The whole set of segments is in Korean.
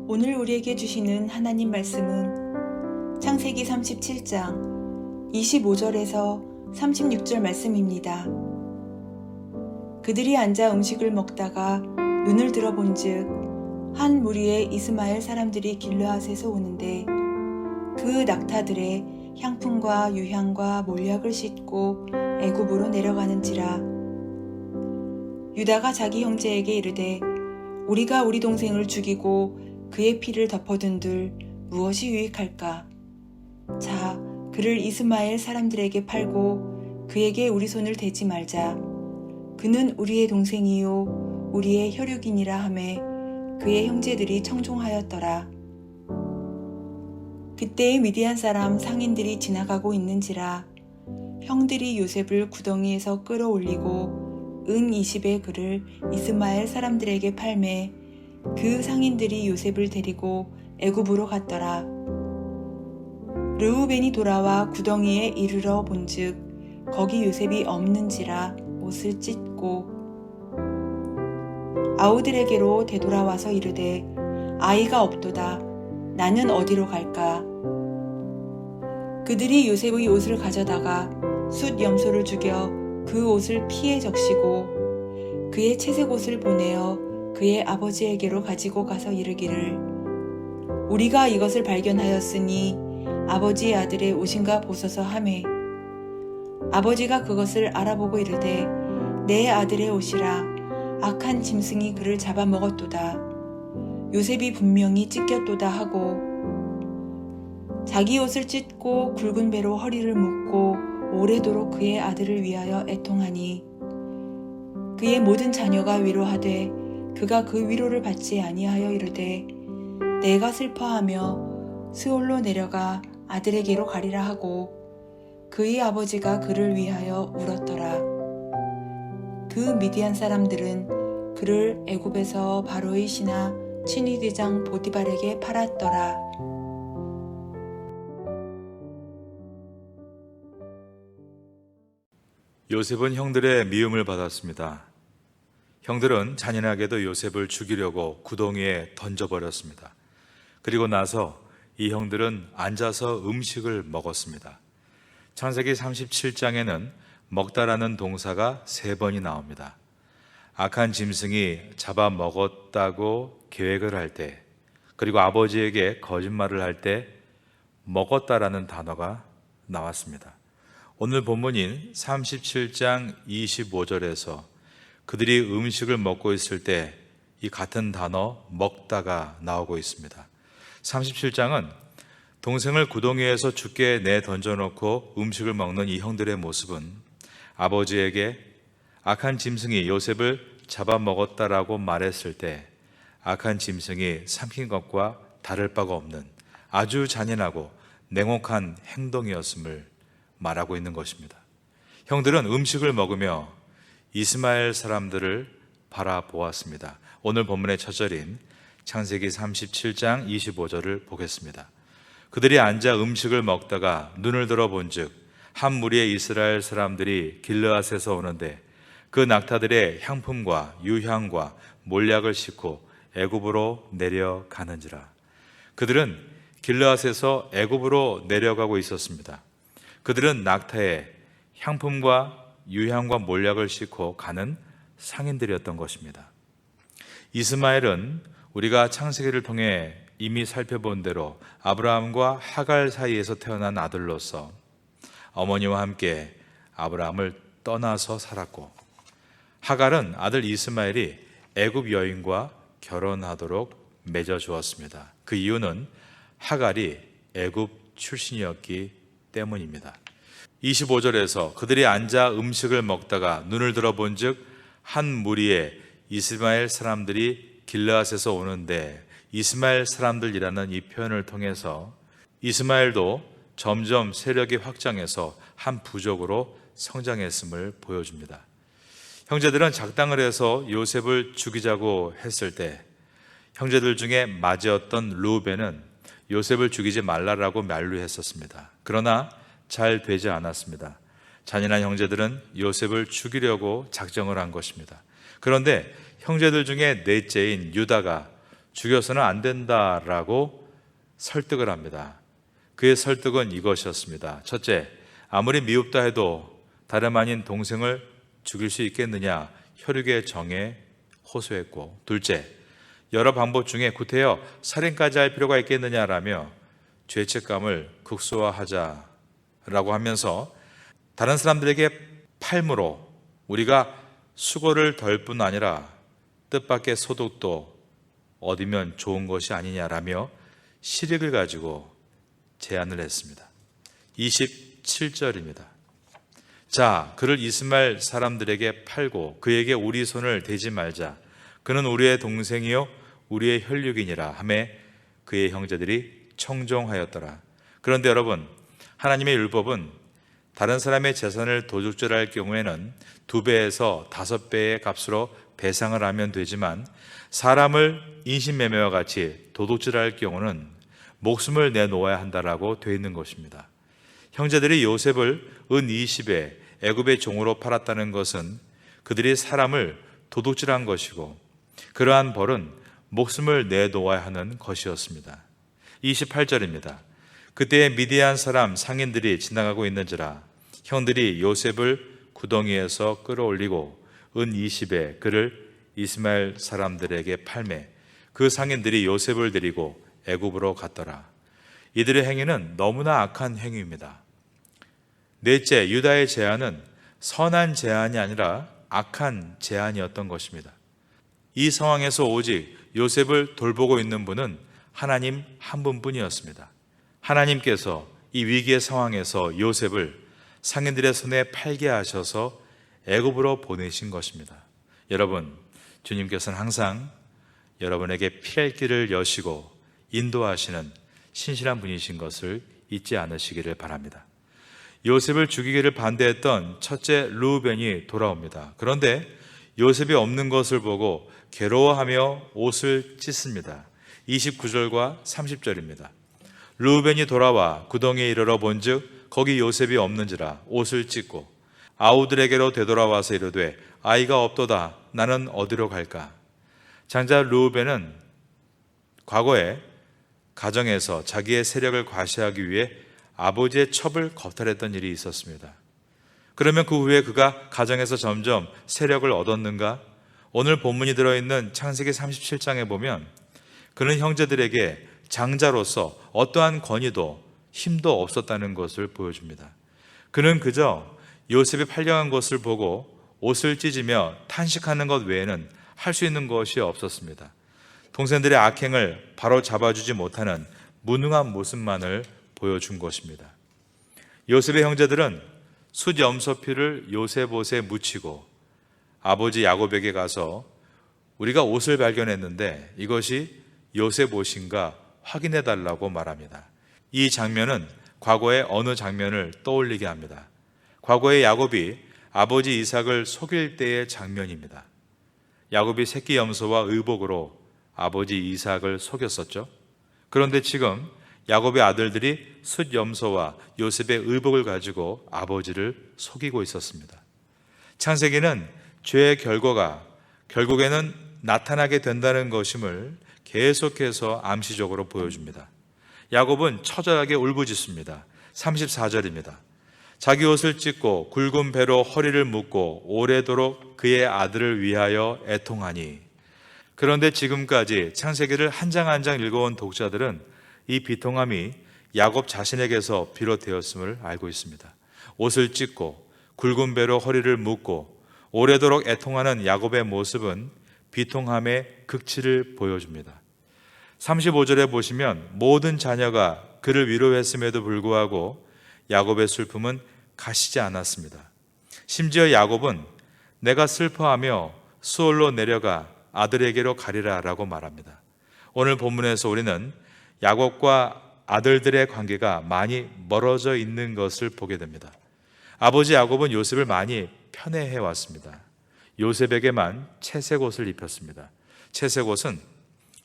오늘 우리에게 주시는 하나님 말씀은 창세기 37장 25절에서 36절 말씀입니다. 그들이 앉아 음식을 먹다가 눈을 들어본즉 한 무리의 이스마엘 사람들이 길르앗에서 오는데 그 낙타들의 향품과 유향과 몰약을 싣고 애굽으로 내려가는지라. 유다가 자기 형제에게 이르되 우리가 우리 동생을 죽이고 그의 피를 덮어둔들 무엇이 유익할까? 자, 그를 이스마엘 사람들에게 팔고 그에게 우리 손을 대지 말자. 그는 우리의 동생이요 우리의 혈육이니라 하매 그의 형제들이 청종하였더라. 그때의 미디안 사람 상인들이 지나가고 있는지라. 형들이 요셉을 구덩이에서 끌어올리고 은 20의 그를 이스마엘 사람들에게 팔매 그 상인들이 요셉을 데리고 애굽으로 갔더라. 르우벤이 돌아와 구덩이에 이르러 본즉 거기 요셉이 없는지라 옷을 찢고 아우들에게로 되돌아와서 이르되 아이가 없도다. 나는 어디로 갈까? 그들이 요셉의 옷을 가져다가 숫 염소를 죽여 그 옷을 피에 적시고 그의 채색 옷을 보내어 그의 아버지에게로 가지고 가서 이르기를 우리가 이것을 발견하였으니 아버지의 아들의 옷인가 보소서 하매 아버지가 그것을 알아보고 이르되 내 아들의 옷이라 악한 짐승이 그를 잡아먹었도다. 요셉이 분명히 찢겼도다 하고 자기 옷을 찢고 굵은 배로 허리를 묶고 오래도록 그의 아들을 위하여 애통하니 그의 모든 자녀가 위로하되 그가 그 위로를 받지 아니하여 이르되 내가 슬퍼하며 스올로 내려가 아들에게로 가리라 하고 그의 아버지가 그를 위하여 울었더라. 그 미디안 사람들은 그를 애굽에서 바로의 신하 친위대장 보디발에게 팔았더라. 요셉은 형들의 미움을 받았습니다. 형들은 잔인하게도 요셉을 죽이려고 구덩이에 던져버렸습니다. 그리고 나서 이 형들은 앉아서 음식을 먹었습니다. 창세기 37장에는 먹다라는 동사가 3번이 나옵니다. 악한 짐승이 잡아먹었다고 계획을 할 때, 그리고 아버지에게 거짓말을 할 때 먹었다라는 단어가 나왔습니다. 오늘 본문인 37장 25절에서 그들이 음식을 먹고 있을 때 이 같은 단어 먹다가 나오고 있습니다. 37장은 동생을 구덩이에서 죽게 내던져놓고 음식을 먹는 이 형들의 모습은 아버지에게 악한 짐승이 요셉을 잡아먹었다라고 말했을 때 악한 짐승이 삼킨 것과 다를 바가 없는 아주 잔인하고 냉혹한 행동이었음을 말하고 있는 것입니다. 형들은 음식을 먹으며 이스마엘 사람들을 바라보았습니다. 오늘 본문의 첫 절인 창세기 37장 25절을 보겠습니다. 그들이 앉아 음식을 먹다가 눈을 들어본즉 한 무리의 이스라엘 사람들이 길르앗에서 오는데 그 낙타들의 향품과 유향과 몰약을 싣고 애굽으로 내려가는지라. 그들은 길르앗에서 애굽으로 내려가고 있었습니다. 그들은 낙타의 향품과 유향과 몰약을 싣고 가는 상인들이었던 것입니다. 이스마엘은 우리가 창세기를 통해 이미 살펴본 대로 아브라함과 하갈 사이에서 태어난 아들로서 어머니와 함께 아브라함을 떠나서 살았고, 하갈은 아들 이스마엘이 애굽 여인과 결혼하도록 맺어주었습니다. 그 이유는 하갈이 애굽 출신이었기 때문입니다. 25절에서 그들이 앉아 음식을 먹다가 눈을 들어본즉 한 무리의 이스마엘 사람들이 길르앗에서 오는데, 이스마엘 사람들이라는 이 표현을 통해서 이스마엘도 점점 세력이 확장해서 한 부족으로 성장했음을 보여줍니다. 형제들은 작당을 해서 요셉을 죽이자고 했을 때 형제들 중에 맏이었던 르우벤은 요셉을 죽이지 말라라고 만류했었습니다. 그러나 잘 되지 않았습니다. 잔인한 형제들은 요셉을 죽이려고 작정을 한 것입니다. 그런데 형제들 중에 넷째인 유다가 죽여서는 안 된다라고 설득을 합니다. 그의 설득은 이것이었습니다. 첫째, 아무리 미흡다 해도 다름 아닌 동생을 죽일 수 있겠느냐, 혈육의 정에 호소했고, 둘째, 여러 방법 중에 구태여 살인까지 할 필요가 있겠느냐라며 죄책감을 극소화하자라고 하면서 다른 사람들에게 팔므로 우리가 수고를 덜 뿐 아니라 뜻밖의 소득도 얻으면 좋은 것이 아니냐라며 실익을 가지고 제안을 했습니다. 27절입니다. 자, 그를 이스마엘 사람들에게 팔고 그에게 우리 손을 대지 말자. 그는 우리의 동생이요 우리의 혈육이니라 하매 그의 형제들이 청종하였더라. 그런데 여러분, 하나님의 율법은 다른 사람의 재산을 도둑질할 경우에는 2배에서 5배의 값으로 배상을 하면 되지만 사람을 인신매매와 같이 도둑질할 경우는 목숨을 내놓아야 한다라고 되어 있는 것입니다. 형제들이 요셉을 은 20에 애굽의 종으로 팔았다는 것은 그들이 사람을 도둑질한 것이고 그러한 벌은 목숨을 내놓아야 하는 것이었습니다. 28절입니다. 그때에 미디안 사람 상인들이 지나가고 있는지라 형들이 요셉을 구덩이에서 끌어올리고 은 20에 그를 이스마엘 사람들에게 팔매 그 상인들이 요셉을 데리고 애굽으로 갔더라. 이들의 행위는 너무나 악한 행위입니다. 넷째, 유다의 제안은 선한 제안이 아니라 악한 제안이었던 것입니다. 이 상황에서 오직 요셉을 돌보고 있는 분은 하나님 한 분뿐이었습니다. 하나님께서 이 위기의 상황에서 요셉을 상인들의 손에 팔게 하셔서 애굽으로 보내신 것입니다. 여러분, 주님께서는 항상 여러분에게 피할 길을 여시고 인도하시는 신실한 분이신 것을 잊지 않으시기를 바랍니다. 요셉을 죽이기를 반대했던 첫째 르우벤이 돌아옵니다. 그런데 요셉이 없는 것을 보고 괴로워하며 옷을 찢습니다. 29절과 30절입니다. 르우벤이 돌아와 구덩이에 이르러 본즉 거기 요셉이 없는지라 옷을 찢고 아우들에게로 되돌아와서 이르되 아이가 없도다 나는 어디로 갈까. 장자 르우벤은 과거에 가정에서 자기의 세력을 과시하기 위해 아버지의 첩을 거탈했던 일이 있었습니다. 그러면 그 후에 그가 가정에서 점점 세력을 얻었는가? 오늘 본문이 들어있는 창세기 37장에 보면 그는 형제들에게 장자로서 어떠한 권위도 힘도 없었다는 것을 보여줍니다. 그는 그저 요셉이 팔려간 것을 보고 옷을 찢으며 탄식하는 것 외에는 할 수 있는 것이 없었습니다. 동생들의 악행을 바로 잡아주지 못하는 무능한 모습만을 보여준 것입니다. 요셉의 형제들은 숫 염소피를 요셉 옷에 묻히고 아버지 야곱에게 가서 우리가 옷을 발견했는데 이것이 요셉 옷인가 확인해 달라고 말합니다. 이 장면은 과거의 어느 장면을 떠올리게 합니다. 과거의 야곱이 아버지 이삭을 속일 때의 장면입니다. 야곱이 새끼 염소와 의복으로 아버지 이삭을 속였었죠. 그런데 지금 야곱의 아들들이 숫 염소와 요셉의 의복을 가지고 아버지를 속이고 있었습니다. 창세기는 죄의 결과가 결국에는 나타나게 된다는 것임을 계속해서 암시적으로 보여줍니다. 야곱은 처절하게 울부짖습니다. 34절입니다. 자기 옷을 찢고 굵은 배로 허리를 묶고 오래도록 그의 아들을 위하여 애통하니. 그런데 지금까지 창세기를 한 장 한 장 읽어온 독자들은 이 비통함이 야곱 자신에게서 비롯되었음을 알고 있습니다. 옷을 찢고 굵은 배로 허리를 묶고 오래도록 애통하는 야곱의 모습은 비통함의 극치를 보여줍니다. 35절에 보시면 모든 자녀가 그를 위로했음에도 불구하고 야곱의 슬픔은 가시지 않았습니다. 심지어 야곱은 내가 슬퍼하며 수월로 내려가 아들에게로 가리라 라고 말합니다. 오늘 본문에서 우리는 야곱과 아들들의 관계가 많이 멀어져 있는 것을 보게 됩니다. 아버지 야곱은 요셉을 많이 편애해 왔습니다. 요셉에게만 채색 옷을 입혔습니다. 채색 옷은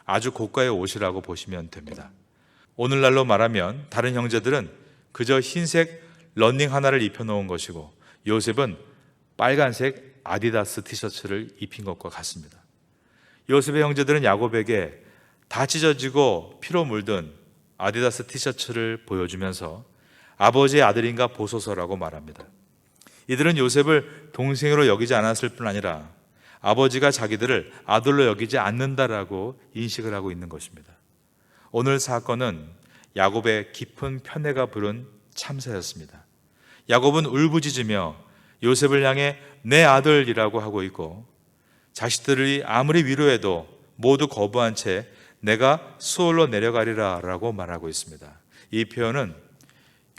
아주 고가의 옷이라고 보시면 됩니다. 오늘날로 말하면 다른 형제들은 그저 흰색 러닝 하나를 입혀놓은 것이고 요셉은 빨간색 아디다스 티셔츠를 입힌 것과 같습니다. 요셉의 형제들은 야곱에게 다 찢어지고 피로 물든 아디다스 티셔츠를 보여주면서 아버지의 아들인가 보소서라고 말합니다. 이들은 요셉을 동생으로 여기지 않았을 뿐 아니라 아버지가 자기들을 아들로 여기지 않는다라고 인식을 하고 있는 것입니다. 오늘 사건은 야곱의 깊은 편애가 부른 참사였습니다. 야곱은 울부짖으며 요셉을 향해 내 아들이라고 하고 있고, 자식들이 아무리 위로해도 모두 거부한 채 내가 수월로 내려가리라 라고 말하고 있습니다. 이 표현은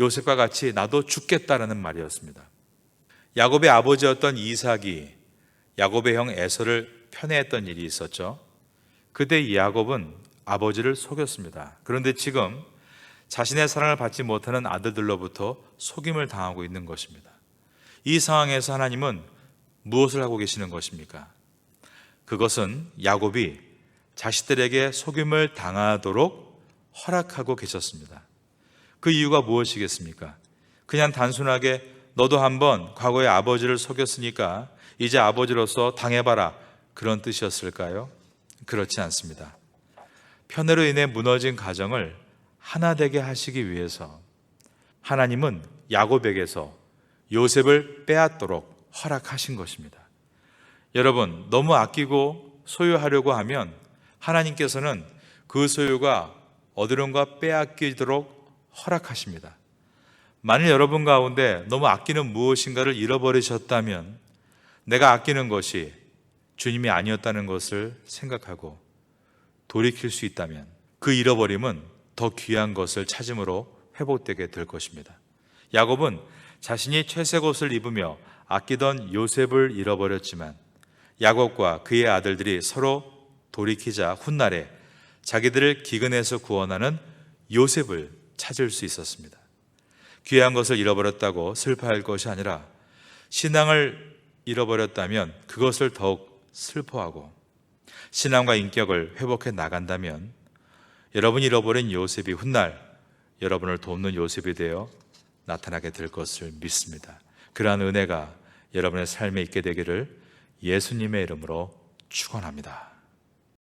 요셉과 같이 나도 죽겠다라는 말이었습니다. 야곱의 아버지였던 이삭이 야곱의 형 에서를 편애했던 일이 있었죠. 그때 이 야곱은 아버지를 속였습니다. 그런데 지금 자신의 사랑을 받지 못하는 아들들로부터 속임을 당하고 있는 것입니다. 이 상황에서 하나님은 무엇을 하고 계시는 것입니까? 그것은 야곱이 자식들에게 속임을 당하도록 허락하고 계셨습니다. 그 이유가 무엇이겠습니까? 그냥 단순하게 너도 한번 과거에 아버지를 속였으니까 이제 아버지로서 당해봐라, 그런 뜻이었을까요? 그렇지 않습니다. 편애로 인해 무너진 가정을 하나 되게 하시기 위해서 하나님은 야곱에게서 요셉을 빼앗도록 허락하신 것입니다. 여러분, 너무 아끼고 소유하려고 하면 하나님께서는 그 소유가 어디론가 빼앗기도록 허락하십니다. 만일 여러분 가운데 너무 아끼는 무엇인가를 잃어버리셨다면, 내가 아끼는 것이 주님이 아니었다는 것을 생각하고 돌이킬 수 있다면 그 잃어버림은 더 귀한 것을 찾음으로 회복되게 될 것입니다. 야곱은 자신이 채색 옷을 입으며 아끼던 요셉을 잃어버렸지만 야곱과 그의 아들들이 서로 돌이키자 훗날에 자기들을 기근에서 구원하는 요셉을 찾을 수 있었습니다. 귀한 것을 잃어버렸다고 슬퍼할 것이 아니라 신앙을 잃어버렸다면 그것을 더욱 슬퍼하고 신앙과 인격을 회복해 나간다면 여러분이 잃어버린 요셉이 훗날 여러분을 돕는 요셉이 되어 나타나게 될 것을 믿습니다. 그러한 은혜가 여러분의 삶에 있게 되기를 예수님의 이름으로 축원합니다.